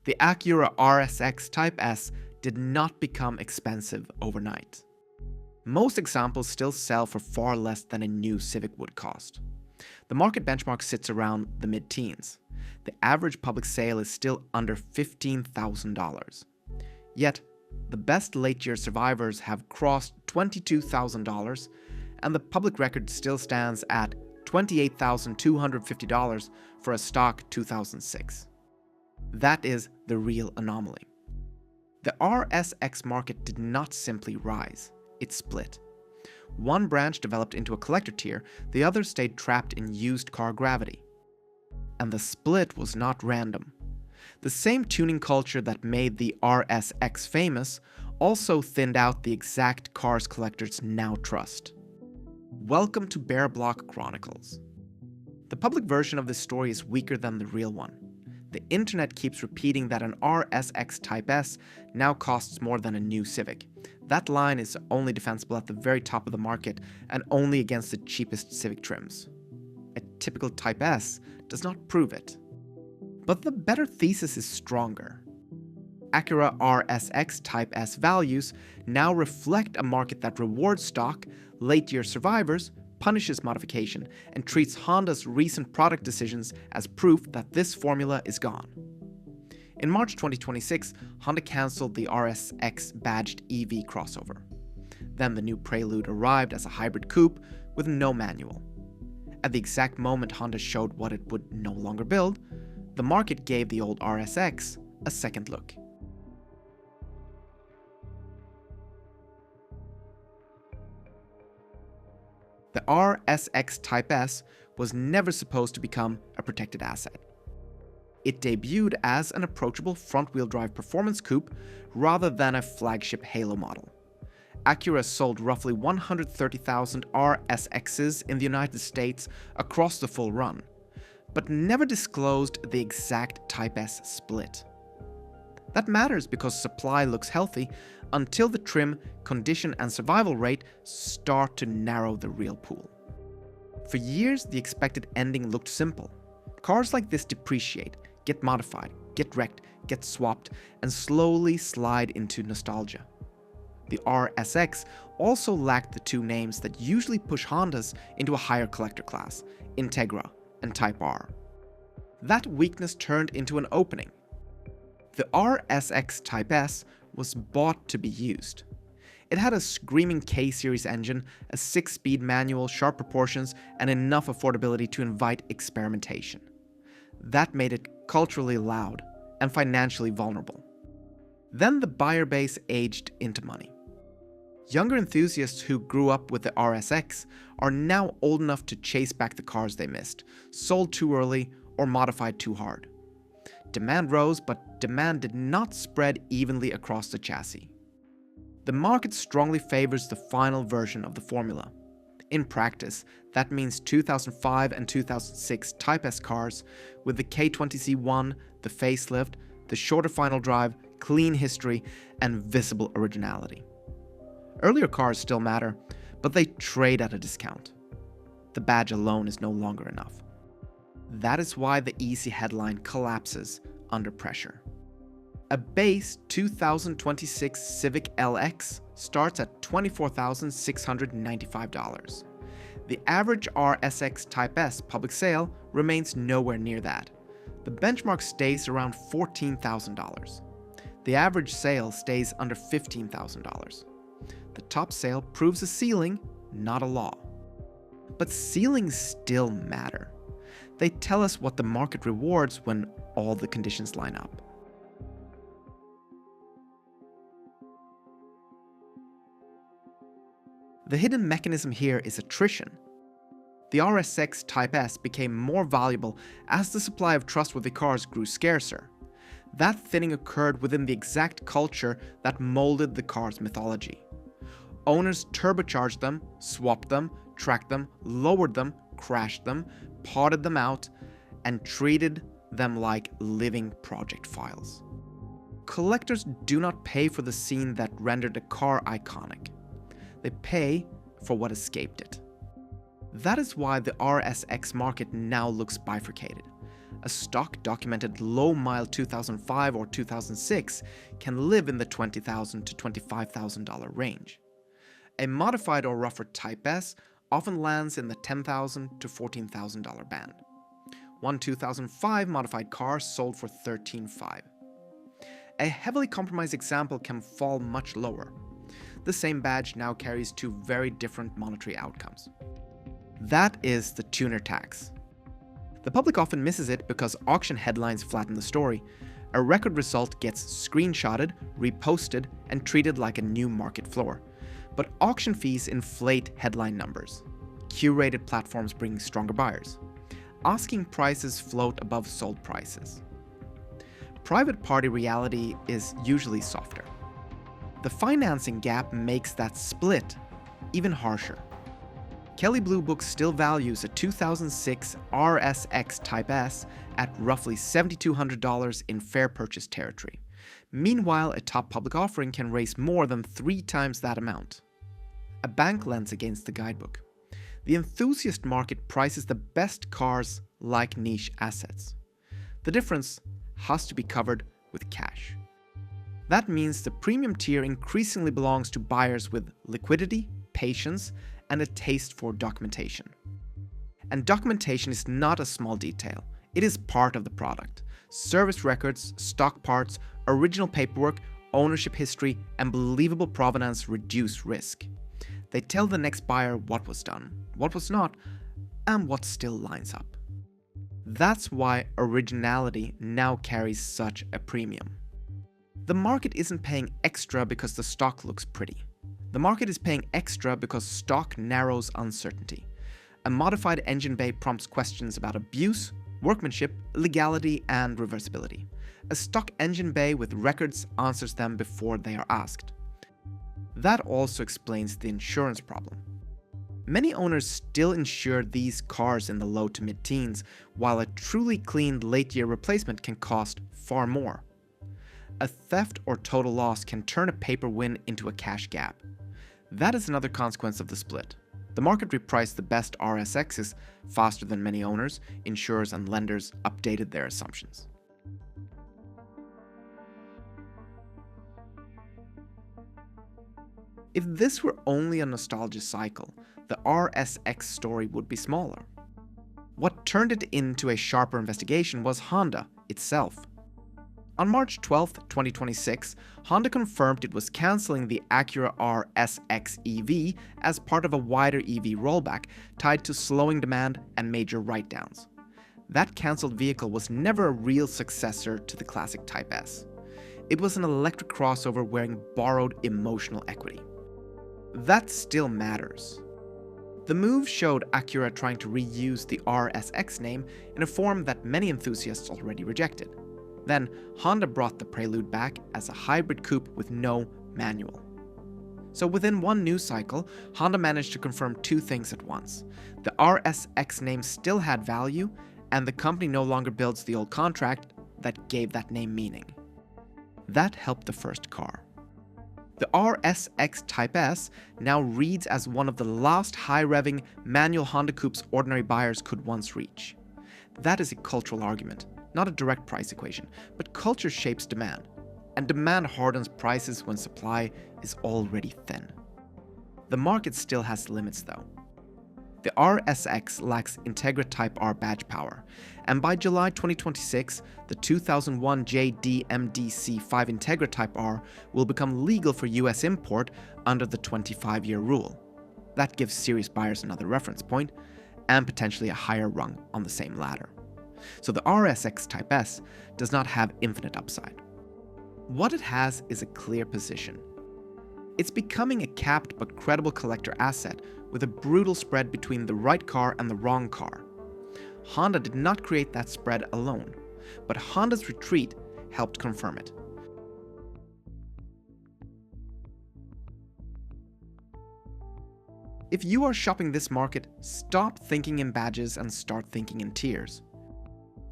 The Acura RSX Type S did not become expensive overnight. Most examples still sell for far less than a new Civic would cost. The market benchmark sits around the mid-teens. The average public sale is still under $15,000. Yet, the best late-year survivors have crossed $22,000, and the public record still stands at $28,250 for a stock 2006. That is the real anomaly. The RSX market did not simply rise, it split. One branch developed into a collector tier, the other stayed trapped in used car gravity. And the split was not random. The same tuning culture that made the RSX famous also thinned out the exact cars collectors now trust. Welcome to Bear Block Chronicles. The public version of this story is weaker than the real one. The internet keeps repeating that an RSX Type S now costs more than a new Civic. That line is only defensible at the very top of the market and only against the cheapest Civic trims. A typical Type S does not prove it. But the better thesis is stronger. Acura RSX Type S values now reflect a market that rewards stock, late-year survivors, punishes modification, and treats Honda's recent product decisions as proof that this formula is gone. In March 2026, Honda cancelled the RSX badged EV crossover. Then the new Prelude arrived as a hybrid coupe with no manual. At the exact moment Honda showed what it would no longer build, the market gave the old RSX a second look. The RSX Type S was never supposed to become a protected asset. It debuted as an approachable front-wheel drive performance coupe rather than a flagship halo model. Acura sold roughly 130,000 RSXs in the United States across the full run, but never disclosed the exact Type S split. That matters because supply looks healthy until the trim, condition, and survival rate start to narrow the real pool. For years, the expected ending looked simple. Cars like this depreciate, get modified, get wrecked, get swapped, and slowly slide into nostalgia. The RSX also lacked the two names that usually push Hondas into a higher collector class, Integra and Type R. That weakness turned into an opening. The RSX Type S was bought to be used. It had a screaming K-series engine, a 6-speed manual, sharp proportions, and enough affordability to invite experimentation. That made it culturally loud and financially vulnerable. Then the buyer base aged into money. Younger enthusiasts who grew up with the RSX are now old enough to chase back the cars they missed, sold too early, or modified too hard. Demand rose, but demand did not spread evenly across the chassis. The market strongly favors the final version of the formula. In practice, that means 2005 and 2006 Type S cars with the K20C1, the facelift, the shorter final drive, clean history, and visible originality. Earlier cars still matter, but they trade at a discount. The badge alone is no longer enough. That is why the easy headline collapses under pressure. A base 2026 Civic LX starts at $24,695. The average RSX Type S public sale remains nowhere near that. The benchmark stays around $14,000. The average sale stays under $15,000. The top sale proves a ceiling, not a law. But ceilings still matter. They tell us what the market rewards when all the conditions line up. The hidden mechanism here is attrition. The RSX Type S became more valuable as the supply of trustworthy cars grew scarcer. That thinning occurred within the exact culture that molded the car's mythology. Owners turbocharged them, swapped them, tracked them, lowered them, crashed them, potted them out, and treated them like living project files. Collectors do not pay for the scene that rendered a car iconic. They pay for what escaped it. That is why the RSX market now looks bifurcated. a stock documented low-mile 2005 or 2006 can live in the $20,000 to $25,000 range. A modified or rougher Type S often lands in the $10,000 to $14,000 band. One 2005 modified car sold for $13,500. A heavily compromised example can fall much lower. The same badge now carries two very different monetary outcomes. That is the tuner tax. The public often misses it because auction headlines flatten the story. A record result gets screenshotted, reposted, and treated like a new market floor. But auction fees inflate headline numbers. Curated platforms bring stronger buyers. Asking prices float above sold prices. Private party reality is usually softer. The financing gap makes that split even harsher. Kelley Blue Book still values a 2006 RSX Type S at roughly $7,200 in fair purchase territory. Meanwhile, a top public offering can raise more than 3 times that amount. A bank lends against the guidebook. The enthusiast market prices the best cars like niche assets. The difference has to be covered with cash. That means the premium tier increasingly belongs to buyers with liquidity, patience, and a taste for documentation. And documentation is not a small detail. It is part of the product. Service records, stock parts, original paperwork, ownership history, and believable provenance reduce risk. They tell the next buyer what was done, what was not, and what still lines up. That's why originality now carries such a premium. The market isn't paying extra because the stock looks pretty. The market is paying extra because stock narrows uncertainty. A modified engine bay prompts questions about abuse, workmanship, legality, and reversibility. A stock engine bay with records answers them before they are asked. That also explains the insurance problem. Many owners still insure these cars in the low to mid-teens, while a truly cleaned late-year replacement can cost far more. A theft or total loss can turn a paper win into a cash gap. That is another consequence of the split. The market repriced the best RSXs faster than many owners, insurers, and lenders updated their assumptions. If this were only a nostalgia cycle, the RSX story would be smaller. What turned it into a sharper investigation was Honda itself. On March 12, 2026, Honda confirmed it was cancelling the Acura RSX EV as part of a wider EV rollback tied to slowing demand and major write-downs. That cancelled vehicle was never a real successor to the classic Type S. It was an electric crossover wearing borrowed emotional equity. That still matters. The move showed Acura trying to reuse the RSX name in a form that many enthusiasts already rejected. Then, Honda brought the Prelude back as a hybrid coupe with no manual. So within one news cycle, Honda managed to confirm 2 things at once. The RSX name still had value, and the company no longer builds the old contract that gave that name meaning. That helped the first car. The RSX Type S now reads as one of the last high-revving manual Honda coupes ordinary buyers could once reach. That is a cultural argument, not a direct price equation, but culture shapes demand, and demand hardens prices when supply is already thin. The market still has limits though. The RSX lacks Integra Type R badge power, and by July 2026, the 2001 JDMDC5 Integra Type R will become legal for US import under the 25-year rule. That gives serious buyers another reference point, and potentially a higher rung on the same ladder. So the RSX Type S does not have infinite upside. What it has is a clear position. It's becoming a capped but credible collector asset with a brutal spread between the right car and the wrong car. Honda did not create that spread alone, but Honda's retreat helped confirm it. If you are shopping this market, stop thinking in badges and start thinking in tiers.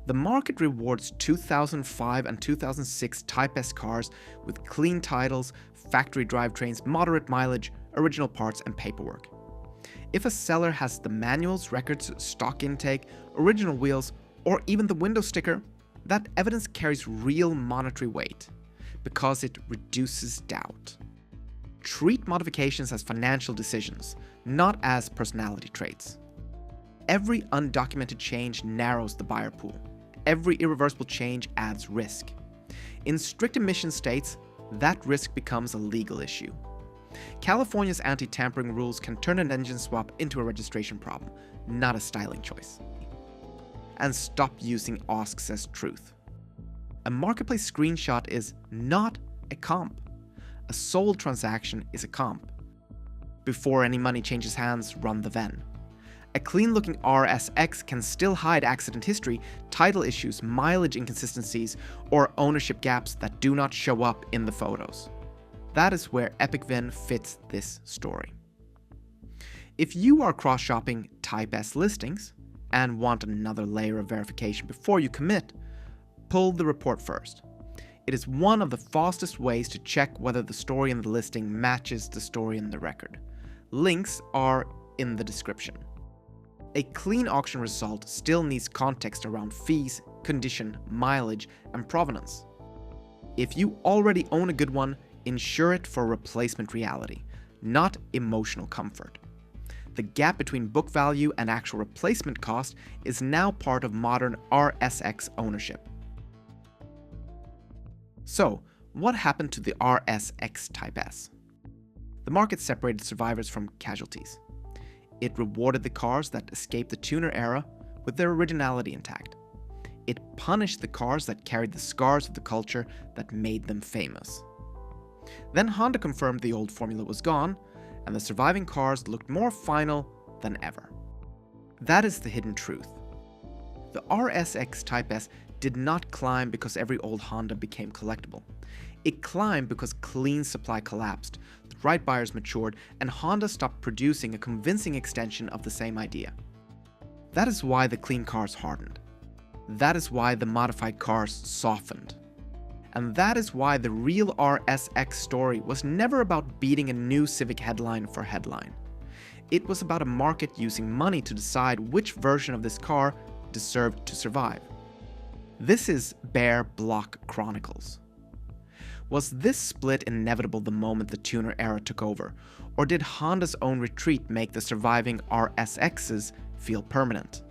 The market rewards 2005 and 2006 Type S cars with clean titles, factory drivetrains, moderate mileage, original parts, and paperwork. If a seller has the manuals, records, stock intake, original wheels, or even the window sticker, that evidence carries real monetary weight because it reduces doubt. Treat modifications as financial decisions, not as personality traits. Every undocumented change narrows the buyer pool. Every irreversible change adds risk. In strict emission states, that risk becomes a legal issue. California's anti-tampering rules can turn an engine swap into a registration problem, not a styling choice. And stop using asks as truth. A marketplace screenshot is not a comp. A sold transaction is a comp. Before any money changes hands, run the VIN. A clean-looking RSX can still hide accident history, title issues, mileage inconsistencies, or ownership gaps that do not show up in the photos. That is where Epic VIN fits this story. If you are cross-shopping Type S listings and want another layer of verification before you commit, pull the report first. It is one of the fastest ways to check whether the story in the listing matches the story in the record. Links are in the description. A clean auction result still needs context around fees, condition, mileage, and provenance. If you already own a good one, insure it for replacement reality, not emotional comfort. The gap between book value and actual replacement cost is now part of modern RSX ownership. So, what happened to the RSX Type S? The market separated survivors from casualties. It rewarded the cars that escaped the tuner era with their originality intact. It punished the cars that carried the scars of the culture that made them famous. Then Honda confirmed the old formula was gone, and the surviving cars looked more final than ever. That is the hidden truth. The RSX Type S did not climb because every old Honda became collectible. It climbed because clean supply collapsed, the right buyers matured, and Honda stopped producing a convincing extension of the same idea. That is why the clean cars hardened. That is why the modified cars softened. And that is why the real RSX story was never about beating a new Civic headline for headline. It was about a market using money to decide which version of this car deserved to survive. This is Bear Block Chronicles. Was this split inevitable the moment the tuner era took over, or did Honda's own retreat make the surviving RSXs feel permanent?